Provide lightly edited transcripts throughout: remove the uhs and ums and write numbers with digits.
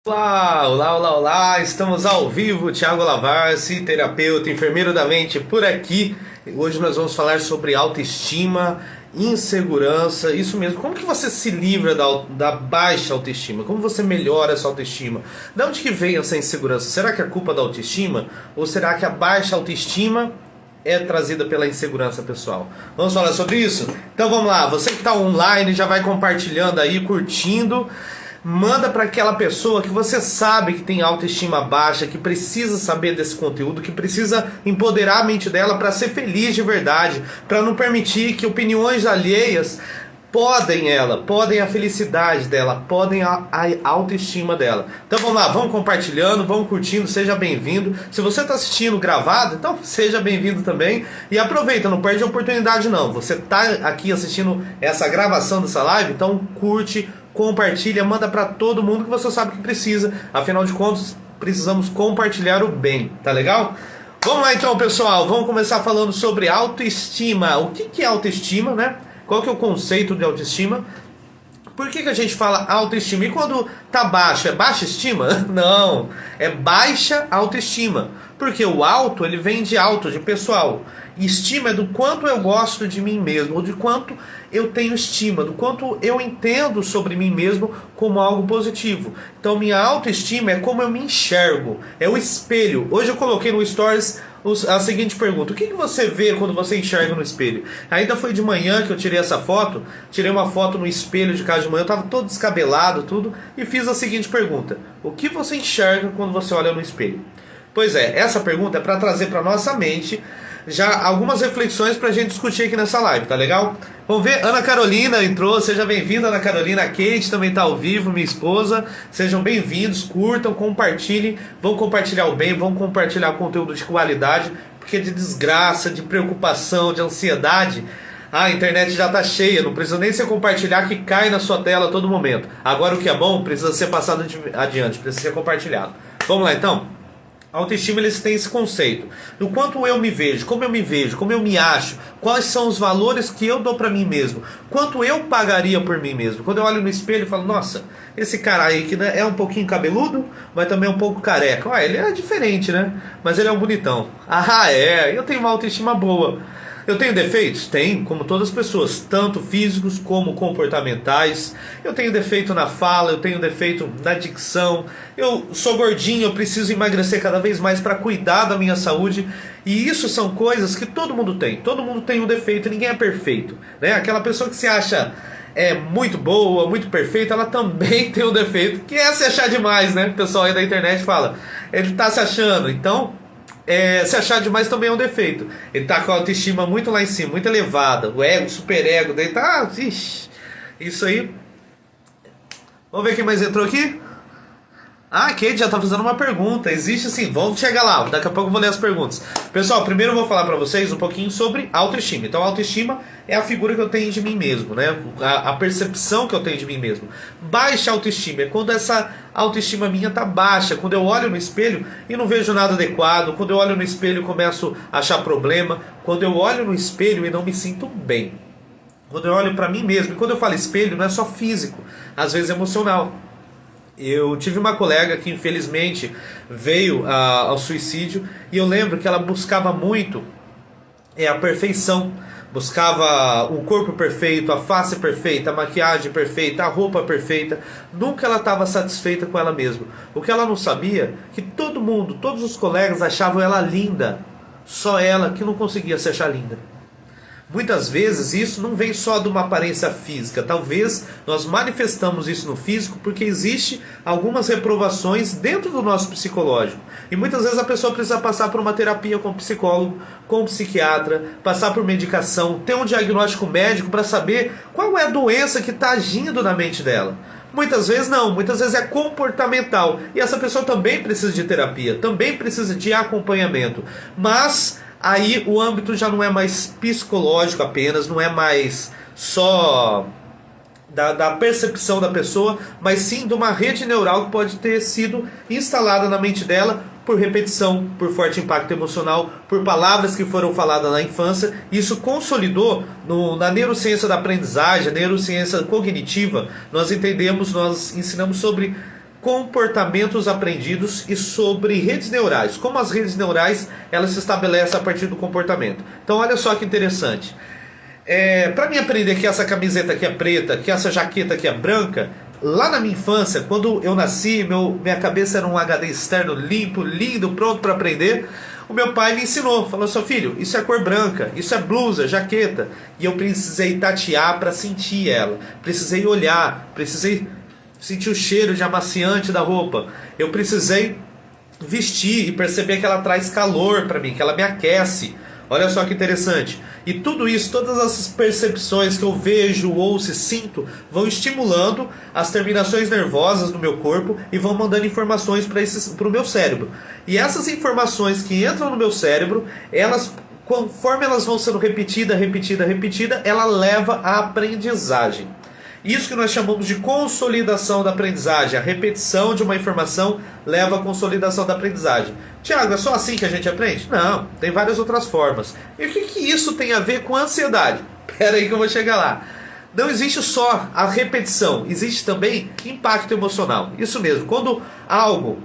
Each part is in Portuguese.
Olá, olá, olá, olá, estamos ao vivo, Thiago Lavarci, terapeuta, enfermeiro da mente por aqui. Hoje nós vamos falar sobre autoestima, insegurança, isso mesmo. Como que você se livra da baixa autoestima? Como você melhora essa autoestima? De onde que vem essa insegurança? Será que é culpa da autoestima? Ou será que a baixa autoestima é trazida pela insegurança pessoal? Vamos falar sobre isso? Então vamos lá, você que está online já vai compartilhando aí, curtindo. Manda para aquela pessoa que você sabe que tem autoestima baixa, que precisa saber desse conteúdo, que precisa empoderar a mente dela para ser feliz de verdade, para não permitir que opiniões alheias podem a felicidade dela, podem a autoestima dela. Então vamos lá, vamos compartilhando, vamos curtindo, seja bem-vindo. Se você está assistindo gravado, então seja bem-vindo também. E aproveita, não perde a oportunidade não. Você está aqui assistindo essa gravação dessa live, então curte, compartilha, manda para todo mundo que você sabe que precisa. Afinal de contas, precisamos compartilhar o bem, tá legal? Vamos lá então, pessoal, vamos começar falando sobre autoestima. O que é autoestima, né? Qual que é o conceito de autoestima? Por que a gente fala autoestima? E quando tá baixo, é baixa estima? Não, é baixa autoestima. Porque o auto, ele vem de alto, de pessoal. Estima é do quanto eu gosto de mim mesmo, ou de quanto eu tenho estima, do quanto eu entendo sobre mim mesmo como algo positivo. Então minha autoestima é como eu me enxergo, é o espelho. Hoje eu coloquei no Stories a seguinte pergunta: o que você vê quando você enxerga no espelho? Ainda foi de manhã que eu tirei essa foto, tirei uma foto no espelho de casa de manhã, eu estava todo descabelado, tudo, e fiz a seguinte pergunta: o que você enxerga quando você olha no espelho? Pois é, essa pergunta é para trazer para nossa mente já algumas reflexões para a gente discutir aqui nessa live, tá legal? Vamos ver, Ana Carolina entrou, seja bem-vinda, Ana Carolina. A Kate também está ao vivo, minha esposa. Sejam bem-vindos, curtam, compartilhem, vão compartilhar o bem, vão compartilhar conteúdo de qualidade, porque de desgraça, de preocupação, de ansiedade, a internet já está cheia, não precisa nem ser compartilhar, que cai na sua tela a todo momento. Agora o que é bom precisa ser passado adiante, precisa ser compartilhado. Vamos lá então? A autoestima, eles têm esse conceito do quanto eu me vejo, como eu me acho, quais são os valores que eu dou para mim mesmo, quanto eu pagaria por mim mesmo. Quando eu olho no espelho e falo: nossa, esse cara aí que é um pouquinho cabeludo, mas também é um pouco careca. Ele é diferente, né? Mas ele é um bonitão. Ah, eu tenho uma autoestima boa. Eu tenho defeitos? Tenho, como todas as pessoas, tanto físicos como comportamentais. Eu tenho defeito na fala, eu tenho defeito na dicção. Eu sou gordinho, eu preciso emagrecer cada vez mais para cuidar da minha saúde. E isso são coisas que todo mundo tem. Todo mundo tem um defeito, ninguém é perfeito, né? Aquela pessoa que se acha muito boa, muito perfeita, ela também tem um defeito, que é se achar demais, né? O pessoal aí da internet fala: ele tá se achando. Então, se achar demais também é um defeito. Ele tá com a autoestima muito lá em cima, muito elevada. O ego, o superego dele tá... Ixi, isso aí. Vamos ver quem mais entrou aqui. Ah, a Kate já tá fazendo uma pergunta. Existe sim, vamos chegar lá. Daqui a pouco eu vou ler as perguntas. Pessoal, primeiro eu vou falar pra vocês um pouquinho sobre autoestima. Então, a autoestima é a figura que eu tenho de mim mesmo, né? A percepção que eu tenho de mim mesmo. Baixa autoestima é quando essa autoestima minha tá baixa. Quando eu olho no espelho e não vejo nada adequado. Quando eu olho no espelho e começo a achar problema. Quando eu olho no espelho e não me sinto bem. Quando eu olho pra mim mesmo. E quando eu falo espelho, não é só físico, às vezes é emocional. Eu tive uma colega que infelizmente veio ao suicídio, e eu lembro que ela buscava muito a perfeição. Buscava o corpo perfeito, a face perfeita, a maquiagem perfeita, a roupa perfeita. Nunca ela estava satisfeita com ela mesma. O que ela não sabia, que todo mundo, todos os colegas achavam ela linda. Só ela que não conseguia se achar linda. Muitas vezes isso não vem só de uma aparência física. Talvez nós manifestamos isso no físico porque existe algumas reprovações dentro do nosso psicológico. E muitas vezes a pessoa precisa passar por uma terapia com psicólogo, com psiquiatra, passar por medicação, ter um diagnóstico médico para saber qual é a doença que está agindo na mente dela. Muitas vezes não, muitas vezes é comportamental. E essa pessoa também precisa de terapia, também precisa de acompanhamento. Mas aí o âmbito já não é mais psicológico apenas, não é mais só da percepção da pessoa, mas sim de uma rede neural que pode ter sido instalada na mente dela por repetição, por forte impacto emocional, por palavras que foram faladas na infância. Isso consolidou na neurociência da aprendizagem, a neurociência cognitiva. Nós ensinamos sobre comportamentos aprendidos e sobre redes neurais. Como as redes neurais elas se estabelecem a partir do comportamento. Então olha só que interessante. Para mim aprender que essa camiseta aqui é preta, que essa jaqueta aqui é branca, lá na minha infância, quando eu nasci, minha cabeça era um HD externo limpo, lindo, pronto para aprender. O meu pai me ensinou, falou: seu filho, isso é cor branca, isso é blusa, jaqueta. E eu precisei tatear para sentir ela, precisei olhar, precisei sentir o cheiro de amaciante da roupa. Eu precisei vestir e perceber que ela traz calor para mim, que ela me aquece. Olha só que interessante. E tudo isso, todas essas percepções que eu vejo, ouço e sinto, vão estimulando as terminações nervosas do meu corpo e vão mandando informações para o meu cérebro. E essas informações que entram no meu cérebro, elas, conforme elas vão sendo repetida, ela leva à aprendizagem. Isso que nós chamamos de consolidação da aprendizagem. A repetição de uma informação leva à consolidação da aprendizagem. Tiago, é só assim que a gente aprende? Não, tem várias outras formas. E o que isso tem a ver com a ansiedade? Espera aí que eu vou chegar lá. Não existe só a repetição, existe também impacto emocional. Isso mesmo, quando algo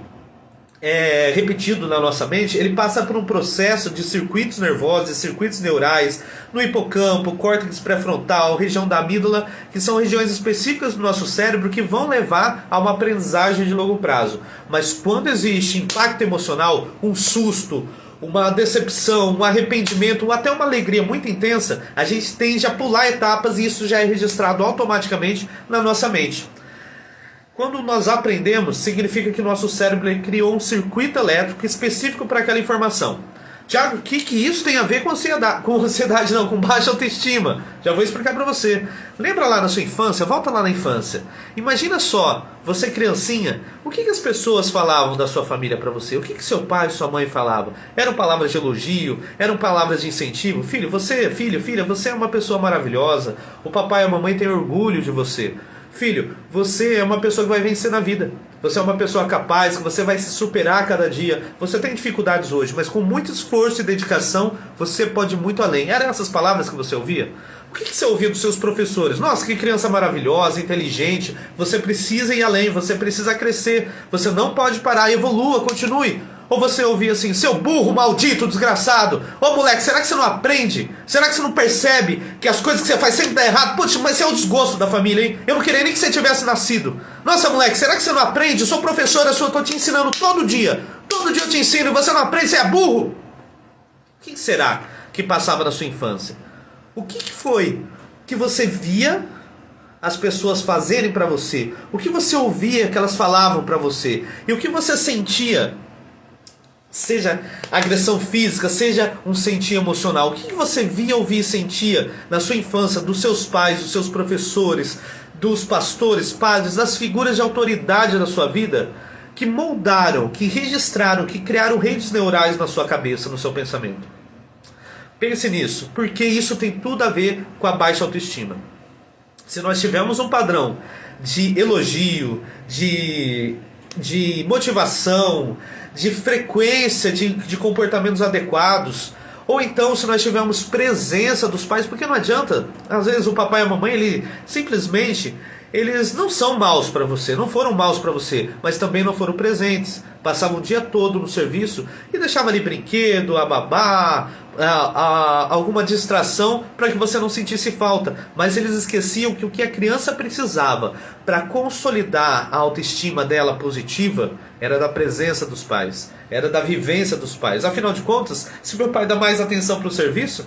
repetido na nossa mente, ele passa por um processo de circuitos nervosos e circuitos neurais no hipocampo, córtex pré-frontal, região da amígdala, que são regiões específicas do nosso cérebro que vão levar a uma aprendizagem de longo prazo. Mas quando existe impacto emocional, um susto, uma decepção, um arrependimento ou até uma alegria muito intensa, a gente tende a pular etapas e isso já é registrado automaticamente na nossa mente. Quando nós aprendemos, significa que nosso cérebro criou um circuito elétrico específico para aquela informação. Tiago, o que isso tem a ver com ansiedade? Não, com baixa autoestima. Já vou explicar para você. Lembra lá na sua infância? Volta lá na infância. Imagina só, você criancinha, o que as pessoas falavam da sua família para você? O que seu pai e sua mãe falavam? Eram palavras de elogio? Eram palavras de incentivo? Filha, você é uma pessoa maravilhosa. O papai e a mamãe têm orgulho de você. Filho, você é uma pessoa que vai vencer na vida. Você é uma pessoa capaz, que você vai se superar a cada dia. Você tem dificuldades hoje, mas com muito esforço e dedicação, você pode ir muito além. Eram essas palavras que você ouvia? O que você ouvia dos seus professores? Nossa, que criança maravilhosa, inteligente. Você precisa ir além, você precisa crescer. Você não pode parar, evolua, continue. Ou você ouvia assim: seu burro, maldito, desgraçado. Ô moleque, será que você não aprende? Será que você não percebe que as coisas que você faz sempre dão errado? Putz, mas esse é o desgosto da família, hein? Eu não queria nem que você tivesse nascido. Nossa moleque, será que você não aprende? Eu sou professora sua, eu tô te ensinando todo dia. Todo dia eu te ensino e você não aprende, você é burro. O que será que passava na sua infância? O que foi que você via as pessoas fazerem pra você? O que você ouvia que elas falavam pra você? E o que você sentia? Seja agressão física, seja um sentir emocional. O que você via, ouvia e sentia na sua infância dos seus pais, dos seus professores, dos pastores, padres, das figuras de autoridade da sua vida, que moldaram, que registraram, que criaram redes neurais na sua cabeça, no seu pensamento? Pense nisso, porque isso tem tudo a ver com a baixa autoestima. Se nós tivermos um padrão de elogio, de motivação, de frequência de comportamentos adequados, ou então se nós tivermos presença dos pais, porque não adianta, às vezes o papai e a mamãe, eles não são maus para você, não foram maus para você, mas também não foram presentes. Passavam o dia todo no serviço e deixavam ali brinquedo, a babá, alguma distração para que você não sentisse falta. Mas eles esqueciam que o que a criança precisava para consolidar a autoestima dela positiva era da presença dos pais, era da vivência dos pais. Afinal de contas, se meu pai dá mais atenção para o serviço,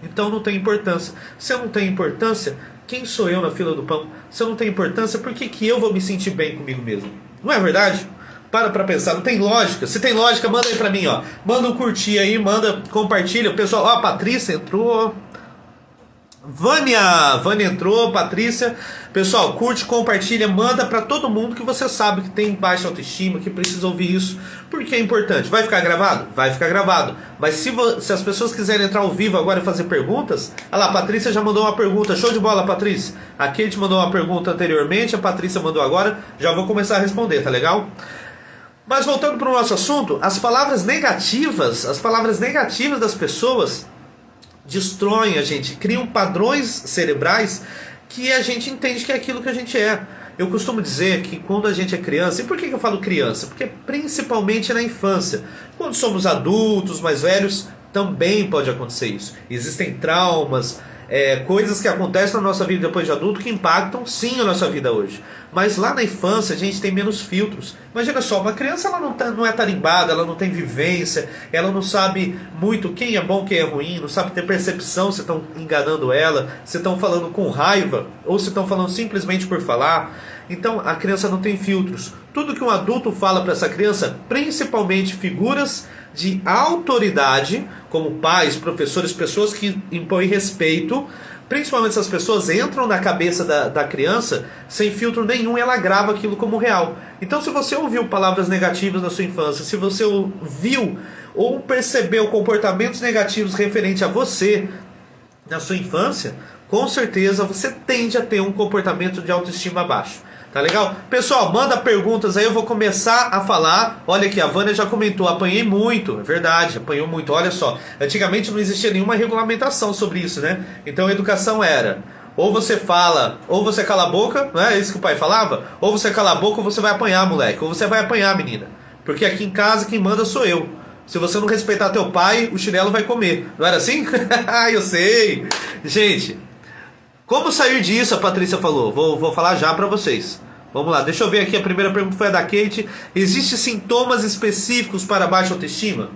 então não tem importância. Se eu não tenho importância, quem sou eu na fila do pão? Se eu não tenho importância, por que eu vou me sentir bem comigo mesmo? Não é verdade? Para pra pensar, não tem lógica. Se tem lógica, manda aí pra mim, ó. Manda um curtir aí, compartilha. O pessoal, ó, a Patrícia entrou. Vânia entrou, Patrícia. Pessoal, curte, compartilha, manda pra todo mundo que você sabe que tem baixa autoestima, que precisa ouvir isso, porque é importante. Vai ficar gravado? Vai ficar gravado. Mas se as pessoas quiserem entrar ao vivo agora e fazer perguntas, olha lá, a Patrícia já mandou uma pergunta. Show de bola, Patrícia. A Kate mandou uma pergunta anteriormente, a Patrícia mandou agora. Já vou começar a responder, tá legal? Mas voltando para o nosso assunto, as palavras negativas das pessoas destroem a gente, criam padrões cerebrais que a gente entende que é aquilo que a gente é. Eu costumo dizer que quando a gente é criança, e por que eu falo criança? Porque principalmente na infância. Quando somos adultos, mais velhos, também pode acontecer isso. Existem traumas, coisas que acontecem na nossa vida depois de adulto que impactam sim a nossa vida hoje. Mas lá na infância a gente tem menos filtros. Imagina só, uma criança ela não é tarimbada, ela não tem vivência, ela não sabe muito quem é bom, quem é ruim, não sabe ter percepção se estão enganando ela, se estão falando com raiva ou se estão falando simplesmente por falar. Então a criança não tem filtros. Tudo que um adulto fala para essa criança, principalmente figuras de autoridade, como pais, professores, pessoas que impõem respeito, principalmente essas pessoas entram na cabeça da criança sem filtro nenhum e ela grava aquilo como real. Então se você ouviu palavras negativas na sua infância, se você viu ou percebeu comportamentos negativos referente a você na sua infância, com certeza você tende a ter um comportamento de autoestima baixo. Tá legal? Pessoal, manda perguntas aí, eu vou começar a falar. Olha aqui, a Vânia já comentou, apanhei muito. É verdade, apanhou muito. Olha só, antigamente não existia nenhuma regulamentação sobre isso, né? Então a educação era, ou você fala, ou você cala a boca. Não é isso que o pai falava? Ou você cala a boca ou você vai apanhar, moleque. Ou você vai apanhar, menina. Porque aqui em casa quem manda sou eu. Se você não respeitar teu pai, o chinelo vai comer. Não era assim? Eu sei. Gente, como sair disso, a Patrícia falou. Vou falar já pra vocês. Vamos lá, deixa eu ver aqui. A primeira pergunta foi a da Kate. Existem sintomas específicos para baixa autoestima?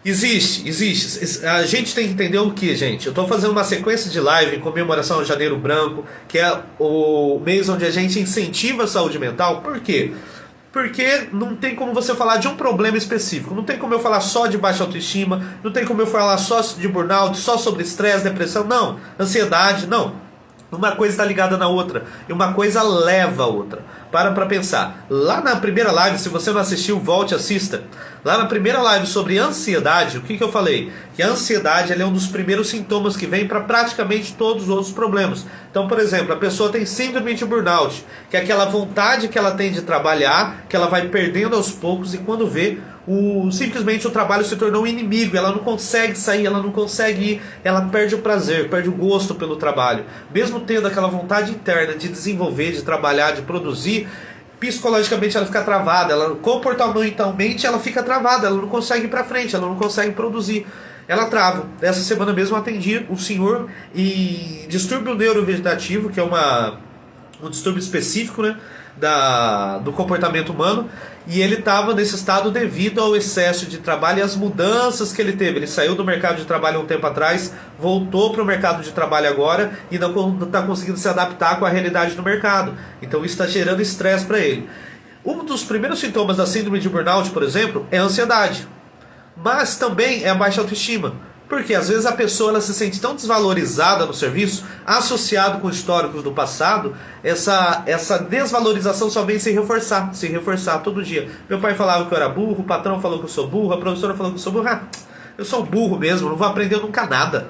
Existe. A gente tem que entender o que, gente? Eu estou fazendo uma sequência de live em comemoração ao Janeiro Branco, que é o mês onde a gente incentiva a saúde mental. Por quê? Porque não tem como você falar de um problema específico. Não tem como eu falar só de baixa autoestima. Não tem como eu falar só de burnout, só sobre estresse, depressão. Não. Ansiedade, não. Uma coisa está ligada na outra. E uma coisa leva a outra. Para pensar. Lá na primeira live, se você não assistiu, volte e assista. Lá na primeira live sobre ansiedade, o que eu falei? Que a ansiedade ela é um dos primeiros sintomas que vem para praticamente todos os outros problemas. Então, por exemplo, a pessoa tem síndrome de burnout, que é aquela vontade que ela tem de trabalhar, que ela vai perdendo aos poucos e quando vê, simplesmente o trabalho se tornou um inimigo, ela não consegue sair, ela não consegue ir, ela perde o prazer, perde o gosto pelo trabalho. Mesmo tendo aquela vontade interna de desenvolver, de trabalhar, de produzir, psicologicamente ela fica travada, comportamentalmente ela fica travada, ela não consegue ir pra frente, ela não consegue produzir, ela trava. Essa semana mesmo eu atendi um senhor em distúrbio neurovegetativo, que é um distúrbio específico, né, do comportamento humano, e ele estava nesse estado devido ao excesso de trabalho e às mudanças que ele teve. Ele saiu do mercado de trabalho há um tempo atrás, voltou para o mercado de trabalho agora e não está conseguindo se adaptar com a realidade do mercado. Então isso está gerando estresse para ele. Um dos primeiros sintomas da síndrome de burnout, por exemplo, é a ansiedade, mas também é a baixa autoestima. Porque às vezes a pessoa ela se sente tão desvalorizada no serviço, associado com históricos do passado, essa desvalorização só vem se reforçar todo dia. Meu pai falava que eu era burro, o patrão falou que eu sou burro, a professora falou que eu sou burro. Eu sou burro mesmo, não vou aprender nunca nada.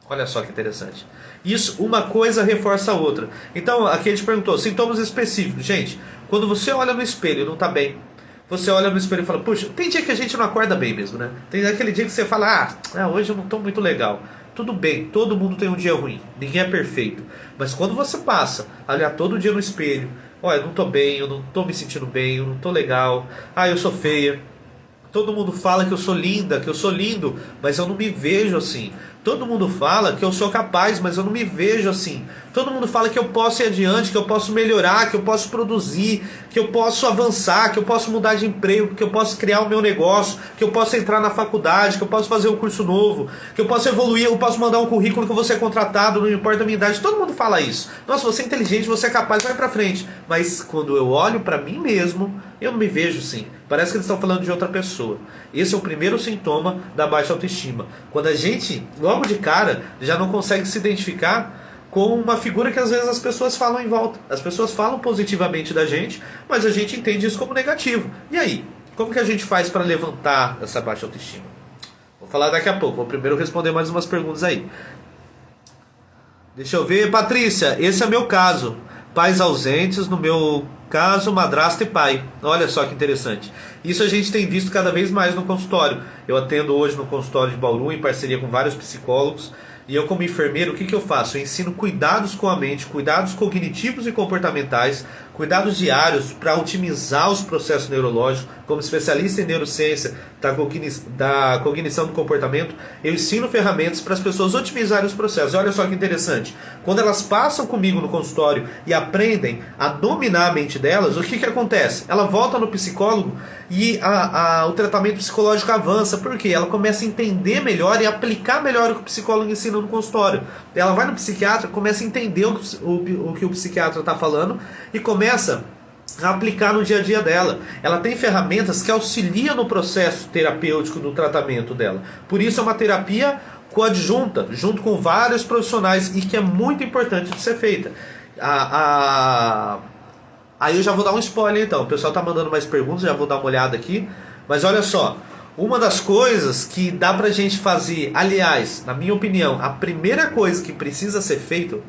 Olha só que interessante. Isso, uma coisa reforça a outra. Então, aqui a gente perguntou, sintomas específicos. Gente, quando você olha no espelho e não está bem, você olha no espelho e fala, puxa, tem dia que a gente não acorda bem mesmo, né? Tem aquele dia que você fala, hoje eu não estou muito legal. Tudo bem, todo mundo tem um dia ruim, ninguém é perfeito. Mas quando você passa a olhar todo dia no espelho, olha, eu não estou bem, eu não estou me sentindo bem, eu não estou legal, eu sou feia. Todo mundo fala que eu sou linda, que eu sou lindo, mas eu não me vejo assim. Todo mundo fala que eu sou capaz, mas eu não me vejo assim. Todo mundo fala que eu posso ir adiante, que eu posso melhorar, que eu posso produzir, que eu posso avançar, que eu posso mudar de emprego, que eu posso criar o meu negócio, que eu posso entrar na faculdade, que eu posso fazer um curso novo, que eu posso evoluir, eu posso mandar um currículo que eu vou ser contratado, não importa a minha idade. Todo mundo fala isso. Nossa, você é inteligente, você é capaz, vai pra frente. Mas quando eu olho pra mim mesmo, eu não me vejo assim. Parece que eles estão falando de outra pessoa. Esse é o primeiro sintoma da baixa autoestima. Quando a gente, logo de cara, já não consegue se identificar com uma figura que às vezes as pessoas falam em volta. As pessoas falam positivamente da gente, mas a gente entende isso como negativo. E aí? Como que a gente faz para levantar essa baixa autoestima? Vou falar daqui a pouco. Vou primeiro responder mais umas perguntas aí. Deixa eu ver. Patrícia, esse é meu caso. Pais ausentes, no meu caso, madrasta e pai. Olha só que interessante. Isso a gente tem visto cada vez mais no consultório. Eu atendo hoje no consultório de Bauru, em parceria com vários psicólogos. E eu, como enfermeiro, o que eu faço? Eu ensino cuidados com a mente, cuidados cognitivos e comportamentais, cuidados diários para otimizar os processos neurológicos. Como especialista em neurociência da cognição do comportamento, eu ensino ferramentas para as pessoas otimizarem os processos. Olha só que interessante. Quando elas passam comigo no consultório e aprendem a dominar a mente delas, o que acontece? Ela volta no psicólogo e o tratamento psicológico avança. Por quê? Ela começa a entender melhor e aplicar melhor o que o psicólogo ensina no consultório. Ela vai no psiquiatra, começa a entender o que o psiquiatra está falando e começa a aplicar no dia a dia dela. Ela tem ferramentas que auxiliam no processo terapêutico do tratamento dela. Por isso é uma terapia coadjunta, junto com vários profissionais, e que é muito importante de ser feita. Aí eu já vou dar um spoiler então. O pessoal está mandando mais perguntas, já vou dar uma olhada aqui. Mas olha só, uma das coisas que dá pra gente fazer, aliás, na minha opinião, a primeira coisa que precisa ser feito,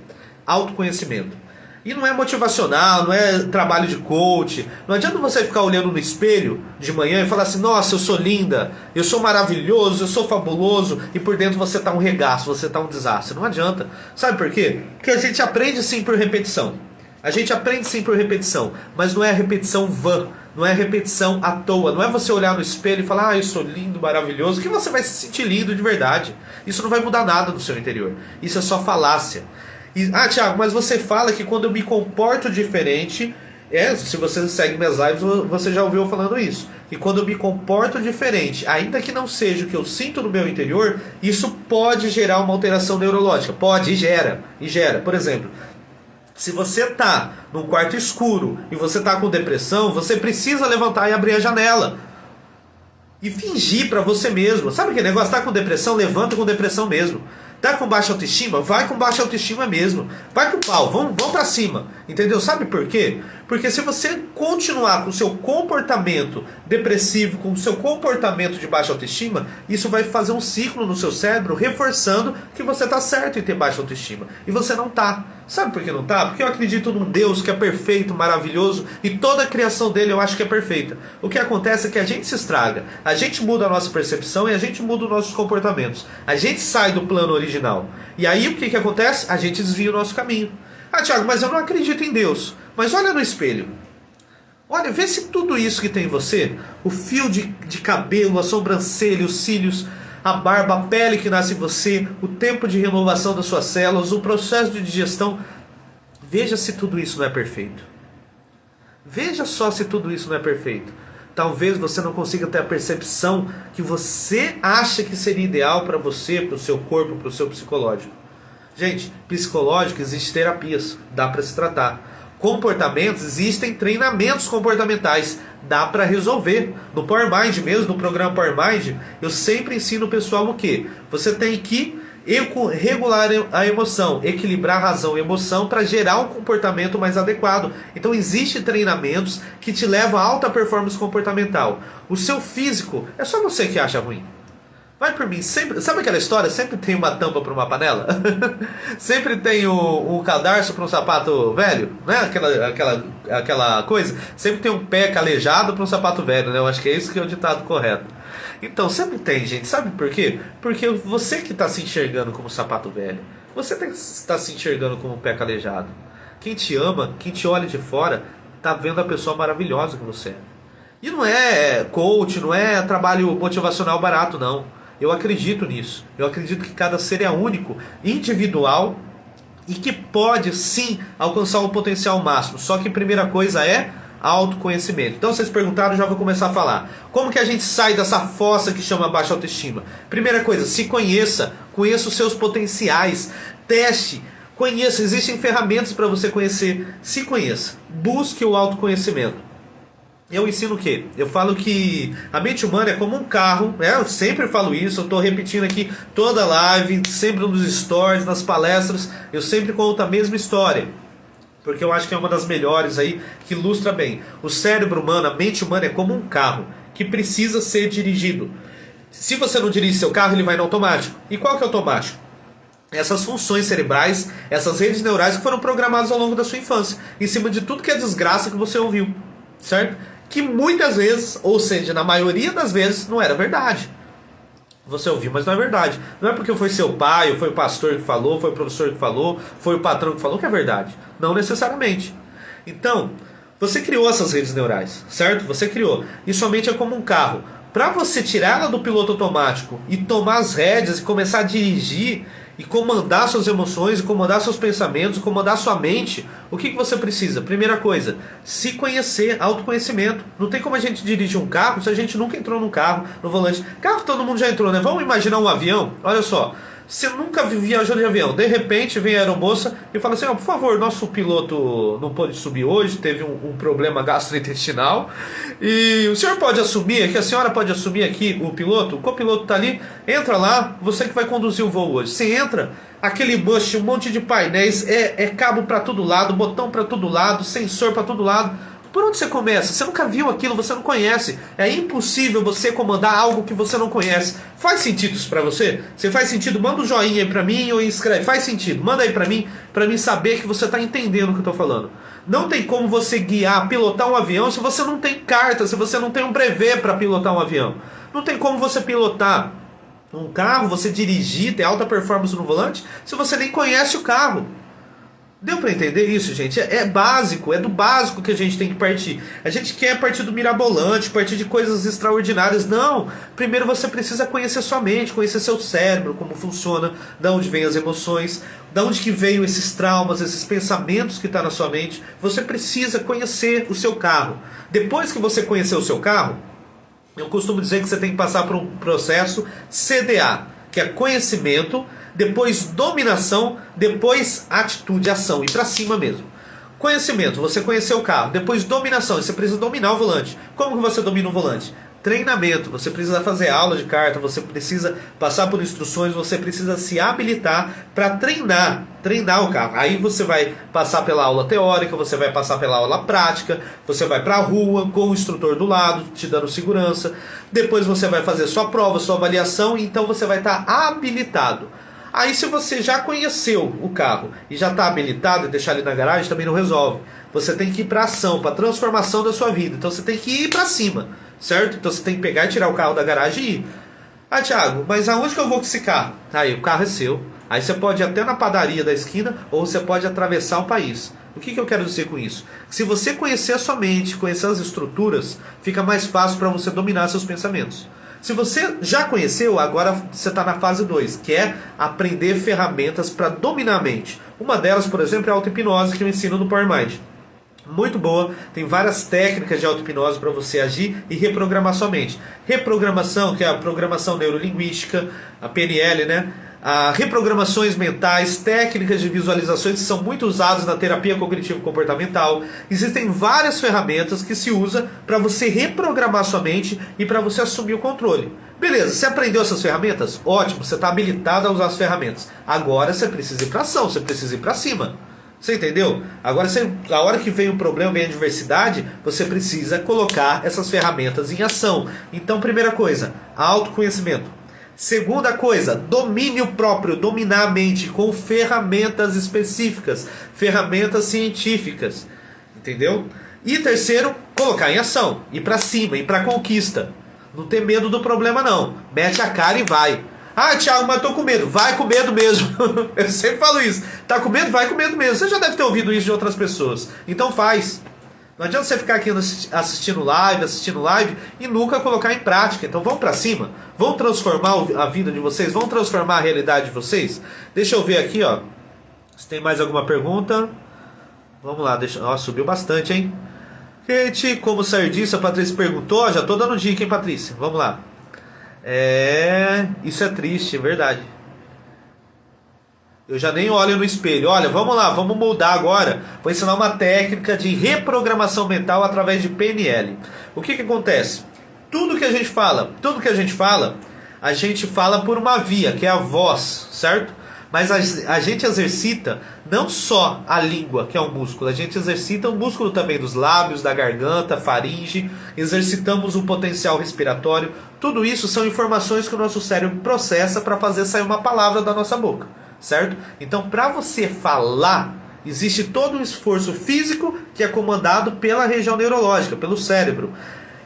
autoconhecimento. E não é motivacional, não é trabalho de coach. Não adianta você ficar olhando no espelho de manhã e falar assim: nossa, eu sou linda, eu sou maravilhoso, eu sou fabuloso, e por dentro você tá um regaço, você tá um desastre. Não adianta. Sabe por quê? Porque a gente aprende sim por repetição. A gente aprende sim por repetição, mas não é repetição vã. Não é repetição à toa. Não é você olhar no espelho e falar: eu sou lindo, maravilhoso, que você vai se sentir lindo de verdade. Isso não vai mudar nada no seu interior. Isso é só falácia. Thiago, mas você fala que quando eu me comporto diferente... se você segue minhas lives, você já ouviu falando isso. E quando eu me comporto diferente, ainda que não seja o que eu sinto no meu interior, isso pode gerar uma alteração neurológica. Pode, e gera. Por exemplo, se você está num quarto escuro e você está com depressão, você precisa levantar e abrir a janela. E fingir para você mesmo. Sabe aquele negócio? Tá com depressão? Levanta com depressão mesmo. Tá com baixa autoestima? Vai com baixa autoestima mesmo. Vai com pau, vamos pra cima. Entendeu? Sabe por quê? Porque se você continuar com o seu comportamento depressivo, com o seu comportamento de baixa autoestima, isso vai fazer um ciclo no seu cérebro, reforçando que você tá certo em ter baixa autoestima. E você não tá. Sabe por que não tá? Porque eu acredito num Deus que é perfeito, maravilhoso, e toda a criação dele eu acho que é perfeita. O que acontece é que a gente se estraga, a gente muda a nossa percepção e a gente muda os nossos comportamentos. A gente sai do plano original. E aí o que acontece? A gente desvia o nosso caminho. Thiago, mas eu não acredito em Deus. Mas olha no espelho. Olha, vê se tudo isso que tem em você, o fio de cabelo, a sobrancelha, os cílios, a barba, a pele que nasce em você, o tempo de renovação das suas células, o processo de digestão. Veja se tudo isso não é perfeito. Veja só se tudo isso não é perfeito. Talvez você não consiga ter a percepção que você acha que seria ideal para você, para o seu corpo, para o seu psicológico. Gente, psicológico existe terapias, dá para se tratar. Comportamentos, existem treinamentos comportamentais, dá para resolver. No Power Mind mesmo, no programa Power Mind, eu sempre ensino o pessoal o quê? Você tem que regular a emoção, equilibrar razão e emoção para gerar um comportamento mais adequado. Então existem treinamentos que te levam a alta performance comportamental. O seu físico, é só você que acha ruim. Vai por mim, sempre, sabe aquela história? Sempre tem uma tampa para uma panela? Sempre tem um cadarço para um sapato velho, né? Aquela coisa. Sempre tem um pé calejado para um sapato velho, né? Eu acho que é isso que é o ditado correto. Então, sempre tem, gente. Sabe por quê? Porque você que está se enxergando como sapato velho, você está se enxergando como pé calejado. Quem te ama, quem te olha de fora, está vendo a pessoa maravilhosa que você é. E não é coach, não é trabalho motivacional barato, não. Eu acredito nisso. Eu acredito que cada ser é único, individual e que pode sim alcançar um potencial máximo. Só que a primeira coisa é autoconhecimento. Então vocês perguntaram, já vou começar a falar. Como que a gente sai dessa fossa que chama baixa autoestima? Primeira coisa, se conheça. Conheça os seus potenciais. Teste. Conheça. Existem ferramentas para você conhecer. Se conheça. Busque o autoconhecimento. Eu ensino o quê? Eu falo que a mente humana é como um carro, né? Eu sempre falo isso, eu estou repetindo aqui toda live, sempre nos stories, nas palestras, eu sempre conto a mesma história, porque eu acho que é uma das melhores aí, que ilustra bem. O cérebro humano, a mente humana é como um carro, que precisa ser dirigido. Se você não dirige seu carro, ele vai no automático. E qual que é o automático? Essas funções cerebrais, essas redes neurais que foram programadas ao longo da sua infância, em cima de tudo que é desgraça que você ouviu, certo? Que muitas vezes, ou seja, na maioria das vezes, não era verdade. você ouviu, mas não é verdade. Não é porque foi seu pai, ou foi o pastor que falou, foi o professor que falou, foi o patrão que falou que é verdade. Não necessariamente. Então, você criou essas redes neurais, certo? Você criou. E sua mente é como um carro. Para você tirar ela do piloto automático e tomar as rédeas e começar a dirigir e comandar suas emoções, e comandar seus pensamentos, e comandar sua mente, o que você precisa? Primeira coisa, se conhecer, autoconhecimento. Não tem como a gente dirigir um carro se a gente nunca entrou num carro, no volante. Carro todo mundo já entrou, né? Vamos imaginar um avião? Olha só, você nunca viajou de avião, de repente vem a aeromoça e fala assim, por favor, nosso piloto não pôde subir hoje, teve um problema gastrointestinal, e o senhor pode assumir aqui, a senhora pode assumir aqui o piloto, o copiloto está ali, entra lá, você que vai conduzir o voo hoje. Você entra, aquele bush, um monte de painéis, é cabo para todo lado, botão para todo lado, sensor para todo lado. Por onde você começa? Você nunca viu aquilo, você não conhece. É impossível você comandar algo que você não conhece. Faz sentido isso pra você? Se faz sentido, manda um joinha aí pra mim ou escreve. Faz sentido, manda aí pra mim saber que você tá entendendo o que eu tô falando. Não tem como você guiar, pilotar um avião se você não tem carta, se você não tem um brevet para pilotar um avião. Não tem como você pilotar um carro, você dirigir, ter alta performance no volante, se você nem conhece o carro. Deu pra entender isso, gente? É básico, é do básico que a gente tem que partir. A gente quer partir do mirabolante, partir de coisas extraordinárias. Não! Primeiro você precisa conhecer sua mente, conhecer seu cérebro, como funciona, de onde vêm as emoções, de onde que veio esses traumas, esses pensamentos que estão na sua mente. Você precisa conhecer o seu carro. Depois que você conhecer o seu carro, eu costumo dizer que você tem que passar por um processo CDA, que é conhecimento, depois dominação, depois atitude, ação, e para cima mesmo. Conhecimento, você conheceu o carro, depois dominação, você precisa dominar o volante. Como que você domina o volante? Treinamento, você precisa fazer aula de carta, você precisa passar por instruções, você precisa se habilitar para treinar o carro. Aí você vai passar pela aula teórica, você vai passar pela aula prática, você vai para a rua com o instrutor do lado, te dando segurança. Depois você vai fazer sua prova, sua avaliação, e então você vai estar habilitado. Aí se você já conheceu o carro e já está habilitado e deixar ele na garagem, também não resolve. Você tem que ir para ação, para transformação da sua vida. Então você tem que ir para cima, certo? Então você tem que pegar e tirar o carro da garagem e ir. Ah, Thiago, mas aonde que eu vou com esse carro? Aí o carro é seu. Aí você pode ir até na padaria da esquina ou você pode atravessar o país. O que eu quero dizer com isso? Se você conhecer a sua mente, conhecer as estruturas, fica mais fácil para você dominar seus pensamentos. Se você já conheceu, agora você está na fase 2, que é aprender ferramentas para dominar a mente. Uma delas, por exemplo, é a auto-hipnose, que eu ensino no Power Mind. Muito boa, tem várias técnicas de auto-hipnose para você agir e reprogramar sua mente. Reprogramação, que é a programação neurolinguística, a PNL, né? Reprogramações mentais, técnicas de visualizações que são muito usadas na terapia cognitivo-comportamental. Existem várias ferramentas que se usa para você reprogramar sua mente e para você assumir o controle. Beleza, você aprendeu essas ferramentas? Ótimo, você está habilitado a usar as ferramentas. Agora você precisa ir para ação, você precisa ir para cima. Você entendeu? Agora, a hora que vem o problema, vem a adversidade, você precisa colocar essas ferramentas em ação. Então, primeira coisa, autoconhecimento. Segunda coisa, domínio próprio, dominar a mente com ferramentas específicas, ferramentas científicas, entendeu? E terceiro, colocar em ação, ir pra cima, ir pra conquista. Não ter medo do problema não, mete a cara e vai. Ah, Thiago, mas eu tô com medo. Vai com medo mesmo. Eu sempre falo isso. Tá com medo? Vai com medo mesmo. Você já deve ter ouvido isso de outras pessoas. Então faz. Não adianta você ficar aqui assistindo live e nunca colocar em prática. Então vamos pra cima. Vamos transformar a vida de vocês. Vamos transformar a realidade de vocês. Deixa eu ver aqui, ó. Se tem mais alguma pergunta. Vamos lá. Ó, subiu bastante, hein? Gente, como sair disso? A Patrícia perguntou. Já tô dando dica, hein, Patrícia? Vamos lá. Isso é triste, é verdade. Eu já nem olho no espelho. Olha, vamos lá, vamos mudar agora. Vou ensinar uma técnica de reprogramação mental através de PNL. O que acontece? Tudo que a gente fala, a gente fala por uma via, que é a voz, certo? Mas a gente exercita não só a língua, que é um músculo, a gente exercita o músculo também dos lábios, da garganta, faringe, exercitamos o potencial respiratório. Tudo isso são informações que o nosso cérebro processa para fazer sair uma palavra da nossa boca, certo? Então, para você falar, existe todo um esforço físico que é comandado pela região neurológica, pelo cérebro.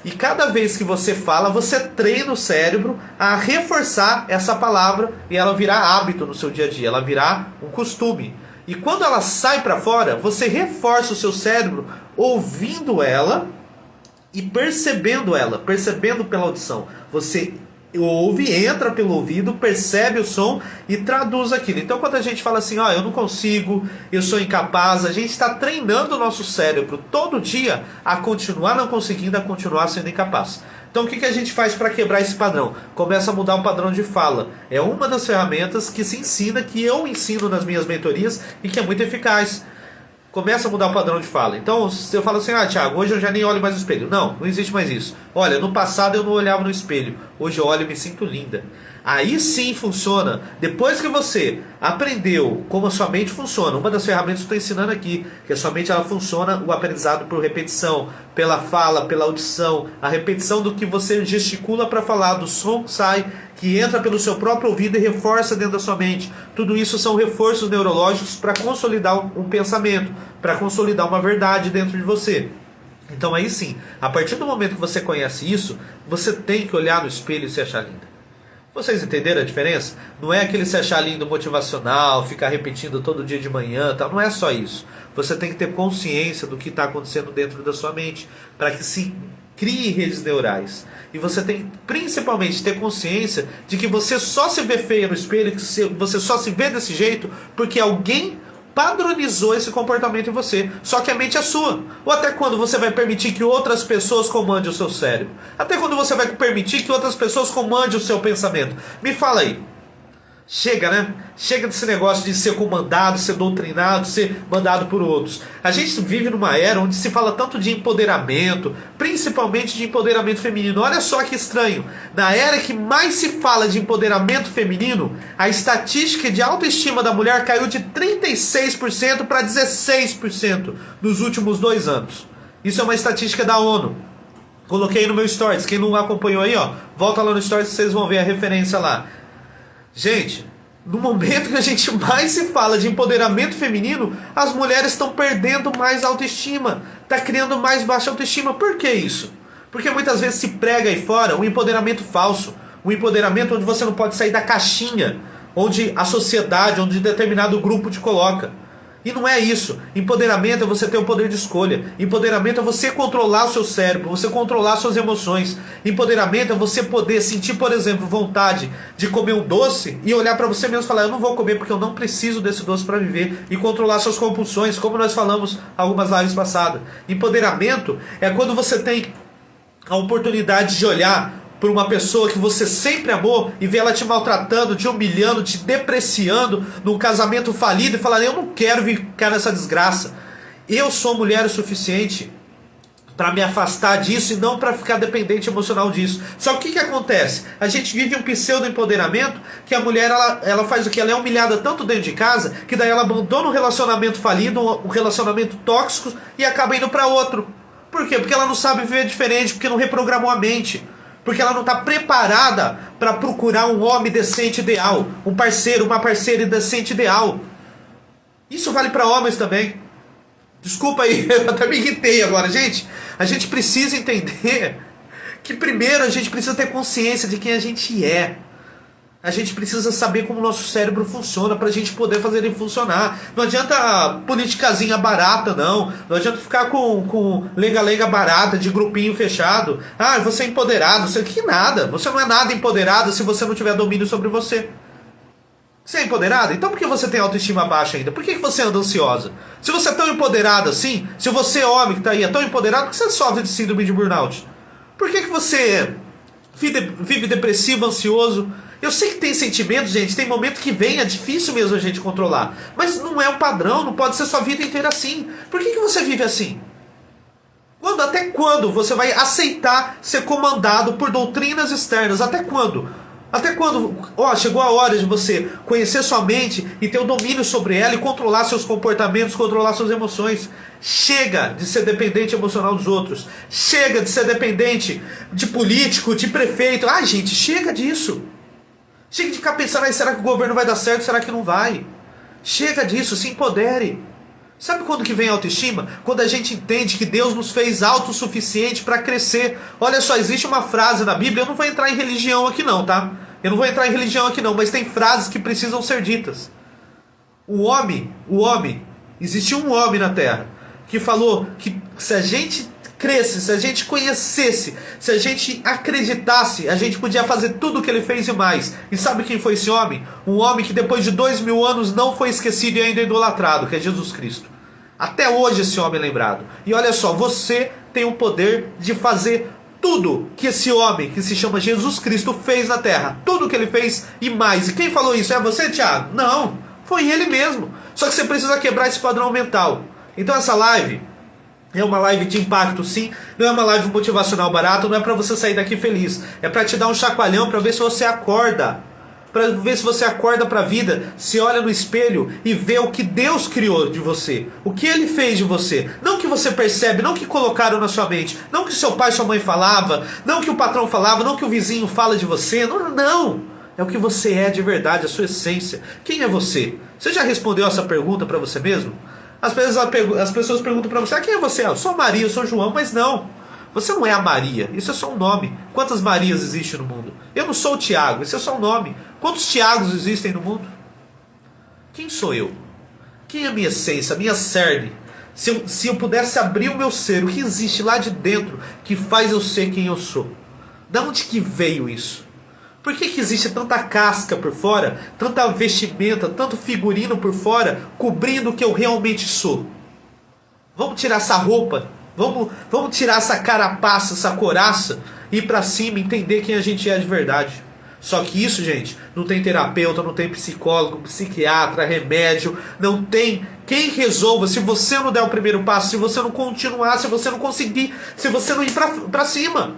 E cada vez que você fala, você treina o cérebro a reforçar essa palavra e ela virar hábito no seu dia a dia, ela virar um costume. E quando ela sai para fora, você reforça o seu cérebro ouvindo ela e percebendo pela audição. Você ouve, entra pelo ouvido, percebe o som e traduz aquilo. Então quando a gente fala assim, eu não consigo, eu sou incapaz, a gente está treinando o nosso cérebro todo dia a continuar não conseguindo, a continuar sendo incapaz. Então o que a gente faz para quebrar esse padrão? Começa a mudar o padrão de fala. É uma das ferramentas que se ensina, que eu ensino nas minhas mentorias e que é muito eficaz. Começa a mudar o padrão de fala. Então, se eu falo assim, Thiago, hoje eu já nem olho mais no espelho. Não existe mais isso. Olha, no passado eu não olhava no espelho. Hoje eu olho e me sinto linda. Aí sim funciona. Depois que você aprendeu como a sua mente funciona, uma das ferramentas que eu estou ensinando aqui, que a sua mente ela funciona, o aprendizado por repetição, pela fala, pela audição, a repetição do que você gesticula para falar, do som que sai, que entra pelo seu próprio ouvido e reforça dentro da sua mente. Tudo isso são reforços neurológicos para consolidar um pensamento, para consolidar uma verdade dentro de você. Então aí sim, a partir do momento que você conhece isso, você tem que olhar no espelho e se achar linda. Vocês entenderam a diferença? Não é aquele se achar lindo motivacional, ficar repetindo todo dia de manhã, tal. Não é só isso. Você tem que ter consciência do que está acontecendo dentro da sua mente, para que se crie redes neurais. E você tem principalmente ter consciência de que você só se vê feia no espelho, que você só se vê desse jeito porque alguém padronizou esse comportamento em você. Só que a mente é sua. Ou até quando você vai permitir que outras pessoas comandem o seu cérebro? Até quando você vai permitir que outras pessoas comandem o seu pensamento? Me fala aí. Chega, né? Chega desse negócio de ser comandado, ser doutrinado, ser mandado por outros. A gente vive numa era onde se fala tanto de empoderamento, principalmente de empoderamento feminino. Olha só que estranho. Na era que mais se fala de empoderamento feminino, a estatística de autoestima da mulher caiu de 36% para 16% nos últimos 2 anos. Isso é uma estatística da ONU. Coloquei no meu Stories. Quem não acompanhou aí, volta lá no Stories que vocês vão ver a referência lá. Gente, no momento que a gente mais se fala de empoderamento feminino, as mulheres estão perdendo mais autoestima, está criando mais baixa autoestima. Por que isso? Porque muitas vezes se prega aí fora um empoderamento falso, um empoderamento onde você não pode sair da caixinha, onde a sociedade, onde determinado grupo te coloca. E não é isso. Empoderamento é você ter o poder de escolha. Empoderamento é você controlar o seu cérebro, você controlar suas emoções. Empoderamento é você poder sentir, por exemplo, vontade de comer um doce e olhar para você mesmo e falar, eu não vou comer porque eu não preciso desse doce para viver. E controlar suas compulsões, como nós falamos algumas lives passadas. Empoderamento é quando você tem a oportunidade de olhar por uma pessoa que você sempre amou e ver ela te maltratando, te humilhando, te depreciando num casamento falido e falar, eu não quero ficar nessa desgraça. Eu sou mulher o suficiente para me afastar disso e não para ficar dependente emocional disso. Só que o que acontece? A gente vive um pseudo-empoderamento que a mulher ela faz o que? Ela é humilhada tanto dentro de casa que daí ela abandona um relacionamento falido, um relacionamento tóxico e acaba indo para outro. Por quê? Porque ela não sabe viver diferente, porque não reprogramou a mente. Porque ela não está preparada para procurar um homem decente ideal. Um parceiro, uma parceira decente ideal. Isso vale para homens também. Desculpa aí, eu até me irritei agora. Gente, a gente precisa entender que primeiro a gente precisa ter consciência de quem a gente é. A gente precisa saber como o nosso cérebro funciona para a gente poder fazer ele funcionar. Não adianta politicazinha barata, não. Não adianta ficar com lenga-lenga barata, de grupinho fechado. Você é empoderado. Que nada. Você não é nada empoderado se você não tiver domínio sobre você. Você é empoderado? Então por que você tem autoestima baixa ainda? Por que você anda ansiosa? Se você é tão empoderado assim, se você é homem que está aí, é tão empoderado, por que você sofre de síndrome de burnout? Por que você vive depressivo, ansioso? Eu sei que tem sentimentos, gente, tem momento que vem, é difícil mesmo a gente controlar. Mas não é um padrão, não pode ser sua vida inteira assim. Por que você vive assim? Até quando você vai aceitar ser comandado por doutrinas externas? Até quando? Até quando? Chegou a hora de você conhecer sua mente e ter o domínio sobre ela e controlar seus comportamentos, controlar suas emoções. Chega de ser dependente emocional dos outros. Chega de ser dependente de político, de prefeito. Gente, chega disso. Chega de ficar pensando, será que o governo vai dar certo, será que não vai? Chega disso, se empodere. Sabe quando que vem a autoestima? Quando a gente entende que Deus nos fez autossuficiente para crescer. Olha só, existe uma frase na Bíblia, eu não vou entrar em religião aqui não, tá? Eu não vou entrar em religião aqui não, mas tem frases que precisam ser ditas. O homem, existiu um homem na Terra que falou que se a gente cresce, se a gente conhecesse, se a gente acreditasse, a gente podia fazer tudo o que ele fez e mais. E sabe quem foi esse homem? Um homem que depois de 2000 anos não foi esquecido e ainda idolatrado, que é Jesus Cristo. Até hoje esse homem é lembrado. E olha só, você tem o poder de fazer tudo que esse homem, que se chama Jesus Cristo, fez na Terra. Tudo que ele fez e mais. E quem falou isso? É você, Thiago? Não, foi ele mesmo. Só que você precisa quebrar esse padrão mental. Então essa live é uma live de impacto, sim. Não é uma live motivacional barata. Não é para você sair daqui feliz. É para te dar um chacoalhão, para ver se você acorda. Para ver se você acorda para a vida, se olha no espelho e vê o que Deus criou de você, o que Ele fez de você. Não que você percebe, não que colocaram na sua mente, não que seu pai e sua mãe falava, não que o patrão falava, não que o vizinho fala de você. Não, não. É o que você é de verdade, a sua essência. Quem é você? Você já respondeu essa pergunta para você mesmo? Às vezes as pessoas perguntam para você: quem é você? Eu sou Maria, eu sou João, mas não. Você não é a Maria, isso é só um nome. Quantas Marias existem no mundo? Eu não sou o Tiago, isso é só um nome. Quantos Tiagos existem no mundo? Quem sou eu? Quem é a minha essência, a minha cerne? Se eu pudesse abrir o meu ser, o que existe lá de dentro que faz eu ser quem eu sou? Da onde que veio isso? Por que existe tanta casca por fora, tanta vestimenta, tanto figurino por fora, cobrindo o que eu realmente sou? Vamos tirar essa roupa. Vamos tirar essa carapaça, essa couraça, ir pra cima, entender quem a gente é de verdade. Só que isso, gente, não tem terapeuta, não tem psicólogo, psiquiatra, remédio, não tem quem resolva. Se você não der o primeiro passo, se você não continuar, se você não conseguir, se você não ir pra cima.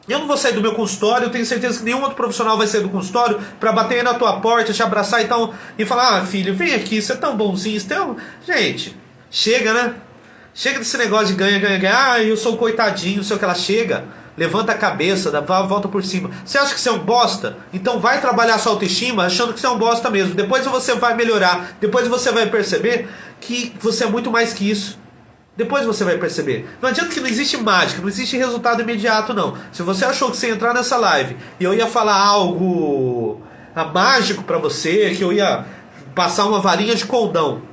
Eu não vou sair do meu consultório, eu tenho certeza que nenhum outro profissional vai sair do consultório pra bater aí na tua porta, te abraçar e falar: filho, vem aqui, você é tão bonzinho, você é Gente, chega, né? Chega desse negócio de ganha. Eu sou um coitadinho, sei o que ela chega. Levanta a cabeça, volta por cima. Você acha que você é um bosta? Então vai trabalhar sua autoestima achando que você é um bosta mesmo. Depois você vai melhorar. Depois você vai perceber que você é muito mais que isso. Depois você vai perceber. Não adianta que não existe mágica, não existe resultado imediato não. Se você achou que você ia entrar nessa live e eu ia falar algo mágico pra você, que eu ia passar uma varinha de condão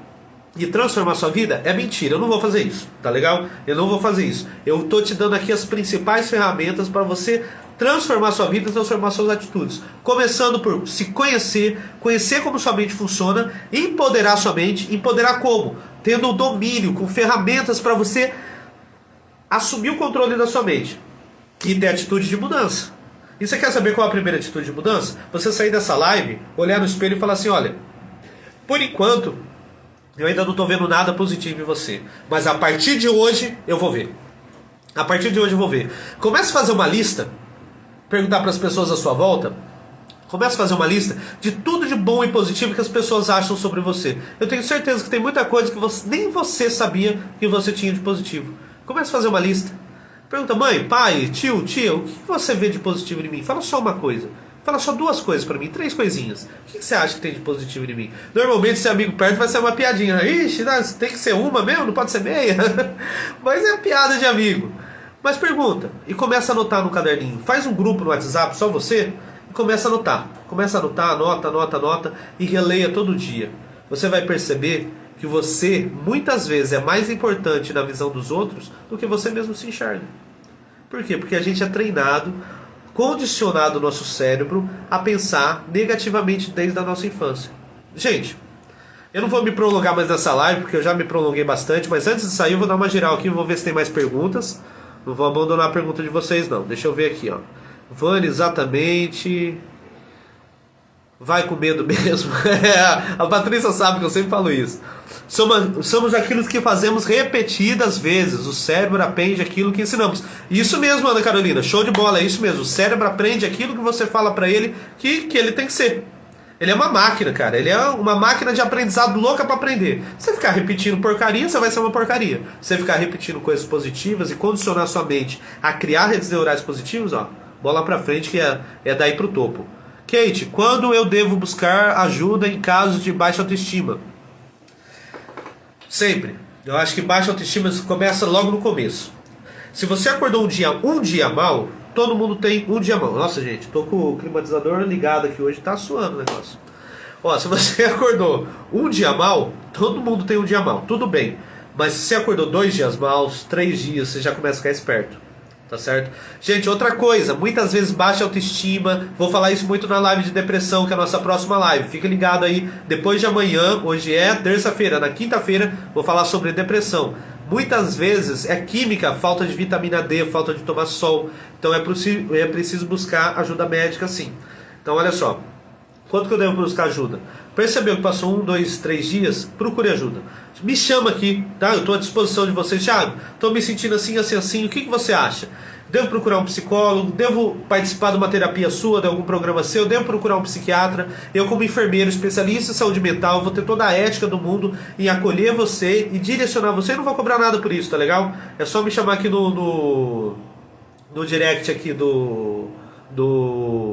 e transformar sua vida, é mentira. Eu não vou fazer isso, tá legal? Eu não vou fazer isso. Eu tô te dando aqui as principais ferramentas para você transformar sua vida e transformar suas atitudes. Começando por se conhecer, conhecer como sua mente funciona, empoderar sua mente. Empoderar como? Tendo o domínio, com ferramentas para você assumir o controle da sua mente e ter atitude de mudança. E você quer saber qual é a primeira atitude de mudança? Você sair dessa live, olhar no espelho e falar assim: olha, por enquanto eu ainda não estou vendo nada positivo em você, mas a partir de hoje eu vou ver. A partir de hoje eu vou ver. Comece a fazer uma lista, perguntar para as pessoas à sua volta. Comece a fazer uma lista de tudo de bom e positivo que as pessoas acham sobre você. Eu tenho certeza que tem muita coisa que nem você sabia que você tinha de positivo. Comece a fazer uma lista. Pergunta: mãe, pai, tio, tia, o que você vê de positivo em mim? Fala só uma coisa. Fala só duas coisas pra mim, 3 coisinhas. O que você acha que tem de positivo em mim? Normalmente, se é amigo perto, vai ser uma piadinha. Ixi, tem que ser uma mesmo, não pode ser meia. Mas é piada de amigo. Mas pergunta, e começa a anotar no caderninho. Faz um grupo no WhatsApp, só você, e começa a anotar. Começa a anotar, anota, e releia todo dia. Você vai perceber que você, muitas vezes, é mais importante na visão dos outros do que você mesmo se enxerga. Por quê? Porque a gente é treinado, condicionado o nosso cérebro a pensar negativamente desde a nossa infância. Gente, eu não vou me prolongar mais nessa live, porque eu já me prolonguei bastante, mas antes de sair eu vou dar uma geral aqui, vou ver se tem mais perguntas. Não vou abandonar a pergunta de vocês não. Deixa eu ver aqui, ó. Vânia, exatamente. Vai com medo mesmo. A Patrícia sabe que eu sempre falo isso. Somos aquilo que fazemos repetidas vezes. O cérebro aprende aquilo que ensinamos. Isso mesmo, Ana Carolina. Show de bola, é isso mesmo. O cérebro aprende aquilo que você fala pra ele que ele tem que ser. Ele é uma máquina, cara. Ele é uma máquina de aprendizado louca pra aprender. Você ficar repetindo porcaria, você vai ser uma porcaria. Você ficar repetindo coisas positivas e condicionar sua mente a criar redes neurais positivas, ó, bola pra frente que é daí pro topo. Kate, quando eu devo buscar ajuda em casos de baixa autoestima? Sempre. Eu acho que baixa autoestima começa logo no começo. Se você acordou um dia mal, todo mundo tem um dia mal. Nossa, gente, tô com o climatizador ligado aqui hoje, tá suando o negócio. Ó, se você acordou um dia mal, todo mundo tem um dia mal, tudo bem. Mas se você acordou 2 dias maus, 3 dias, você já começa a ficar esperto. Tá certo? Gente, outra coisa, muitas vezes baixa autoestima. Vou falar isso muito na live de depressão, que é a nossa próxima live. Fica ligado aí, depois de amanhã, hoje é terça-feira, na quinta-feira, vou falar sobre depressão. Muitas vezes é química, falta de vitamina D, falta de tomar sol. Então é preciso buscar ajuda médica, sim. Então olha só, quanto que eu devo buscar ajuda? Percebeu que passou 1, 2, 3 dias? Procure ajuda. Me chama aqui, tá? Eu estou à disposição de vocês. Thiago, estou me sentindo assim, assim, assim. O que você acha? Devo procurar um psicólogo? Devo participar de uma terapia sua, de algum programa seu? Devo procurar um psiquiatra? Eu, como enfermeiro, especialista em saúde mental, vou ter toda a ética do mundo em acolher você e direcionar você. Eu não vou cobrar nada por isso, tá legal? É só me chamar aqui no direct aqui do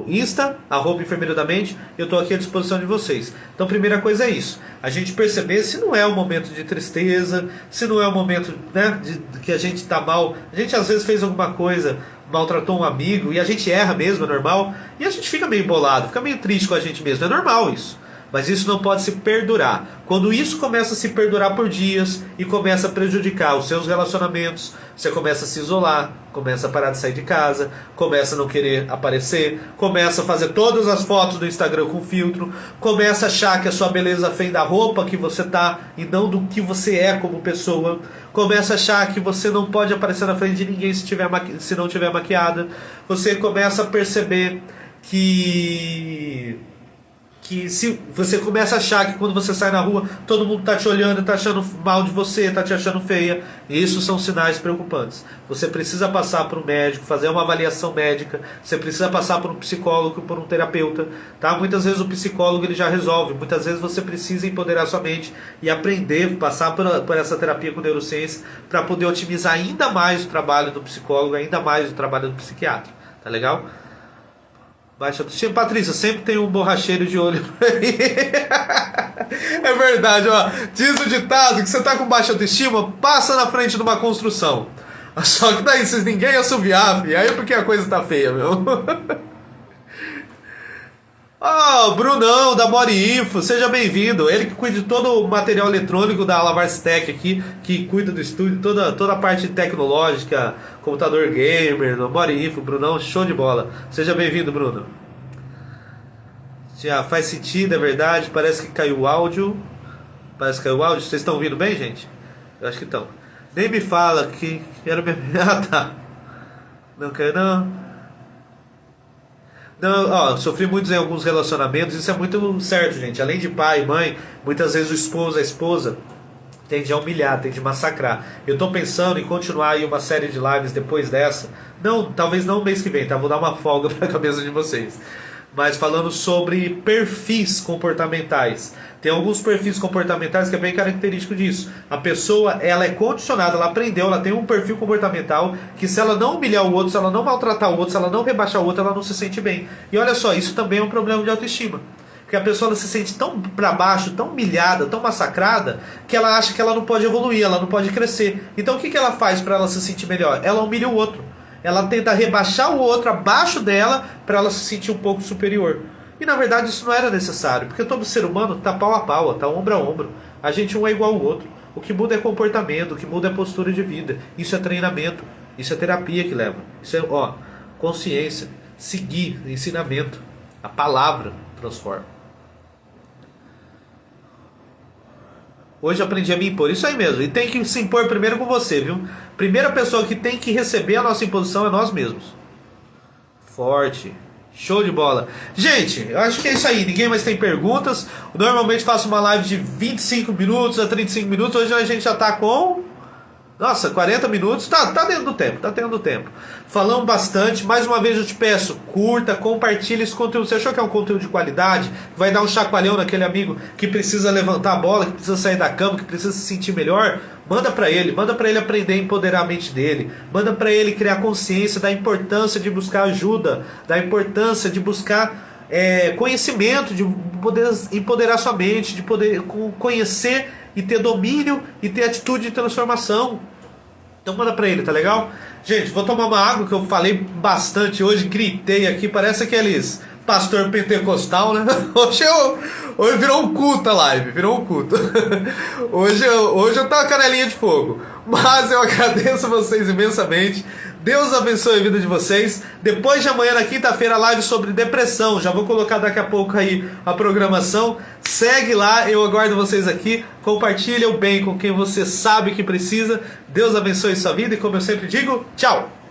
Insta, @enfermeiro da mente. Eu estou aqui à disposição de vocês. Então, primeira coisa é isso, a gente perceber se não é um momento de tristeza, se não é um momento, né, que a gente está mal. A gente às vezes fez alguma coisa, maltratou um amigo, e a gente erra mesmo, é normal, e a gente fica meio bolado, fica meio triste com a gente mesmo, é normal isso. Mas isso não pode se perdurar. Quando isso começa a se perdurar por dias e começa a prejudicar os seus relacionamentos, você começa a se isolar, começa a parar de sair de casa, começa a não querer aparecer, começa a fazer todas as fotos do Instagram com filtro, começa a achar que a sua beleza vem da roupa que você tá e não do que você é como pessoa, começa a achar que você não pode aparecer na frente de ninguém se não tiver maquiada, você começa a perceber que se você começa a achar que quando você sai na rua, todo mundo está te olhando, está achando mal de você, está te achando feia. Isso são sinais preocupantes. Você precisa passar por um médico, fazer uma avaliação médica. Você precisa passar por um psicólogo, por um terapeuta, tá? Muitas vezes o psicólogo ele já resolve. Muitas vezes você precisa empoderar sua mente e aprender, passar por essa terapia com neurociência para poder otimizar ainda mais o trabalho do psicólogo, ainda mais o trabalho do psiquiatra. Tá legal? Baixa autoestima. Patrícia, sempre tem um borracheiro de olho aí. É verdade, ó. Diz o ditado que você tá com baixa autoestima, passa na frente de uma construção. Só que daí vocês ninguém assoviar, filho. Aí é porque a coisa tá feia, meu. Oh, Brunão, da Mori Info, seja bem-vindo. Ele que cuida de todo o material eletrônico da Lavarce Tech aqui, que cuida do estúdio, toda a parte tecnológica, computador gamer, no Mori Info, Brunão, show de bola. Seja bem-vindo, Bruno. Já faz sentido, é verdade, parece que caiu o áudio. Parece que caiu o áudio. Vocês estão ouvindo bem, gente? Eu acho que estão. Nem me fala que era minha... Ah, tá. Não caiu, não. Não, ó, sofri muitos em alguns relacionamentos, isso é muito certo, gente. Além de pai e mãe, muitas vezes o esposo, a esposa, tende a humilhar, tende a massacrar. Eu tô pensando em continuar aí uma série de lives depois dessa. Não, talvez não no mês que vem, tá? Vou dar uma folga pra cabeça de vocês. Mas falando sobre perfis comportamentais. Tem alguns perfis comportamentais que é bem característico disso. A pessoa, ela é condicionada, ela aprendeu, ela tem um perfil comportamental que se ela não humilhar o outro, se ela não maltratar o outro, se ela não rebaixar o outro, ela não se sente bem. E olha só, isso também é um problema de autoestima. Porque a pessoa ela se sente tão pra baixo, tão humilhada, tão massacrada, que ela acha que ela não pode evoluir, ela não pode crescer. Então o que ela faz para ela se sentir melhor? Ela humilha o outro. Ela tenta rebaixar o outro abaixo dela para ela se sentir um pouco superior. E na verdade isso não era necessário, porque todo ser humano está pau a pau, está ombro a ombro. A gente um é igual ao outro. O que muda é comportamento, o que muda é postura de vida. Isso é treinamento, isso é terapia que leva. Isso é, ó, consciência, seguir, ensinamento. A palavra transforma. Hoje aprendi a me impor, isso aí mesmo. E tem que se impor primeiro com você, viu? Primeira pessoa que tem que receber a nossa imposição é nós mesmos. Forte. Show de bola. Gente, eu acho que é isso aí. Ninguém mais tem perguntas. Normalmente faço uma live de 25 minutos a 35 minutos. Hoje a gente já tá com... Nossa, 40 minutos. Tá dentro do tempo, tá dentro do tempo. Falamos bastante. Mais uma vez eu te peço, curta, compartilhe esse conteúdo. Você achou que é um conteúdo de qualidade? Vai dar um chacoalhão naquele amigo que precisa levantar a bola, que precisa sair da cama, que precisa se sentir melhor? Manda pra ele aprender a empoderar a mente dele. Manda pra ele criar consciência da importância de buscar ajuda, da importância de buscar conhecimento, de poder empoderar sua mente, de poder conhecer e ter domínio e ter atitude de transformação. Então manda pra ele, tá legal? Gente, vou tomar uma água, que eu falei bastante hoje, gritei aqui, parece aqueles pastor pentecostal, né? Hoje virou um culto a live, virou um culto. Hoje eu tô com a canelinha de fogo. Mas eu agradeço vocês imensamente. Deus abençoe a vida de vocês. Depois de amanhã, na quinta-feira, live sobre depressão. Já vou colocar daqui a pouco aí a programação. Segue lá, eu aguardo vocês aqui. Compartilha o bem com quem você sabe que precisa. Deus abençoe sua vida e, como eu sempre digo, tchau!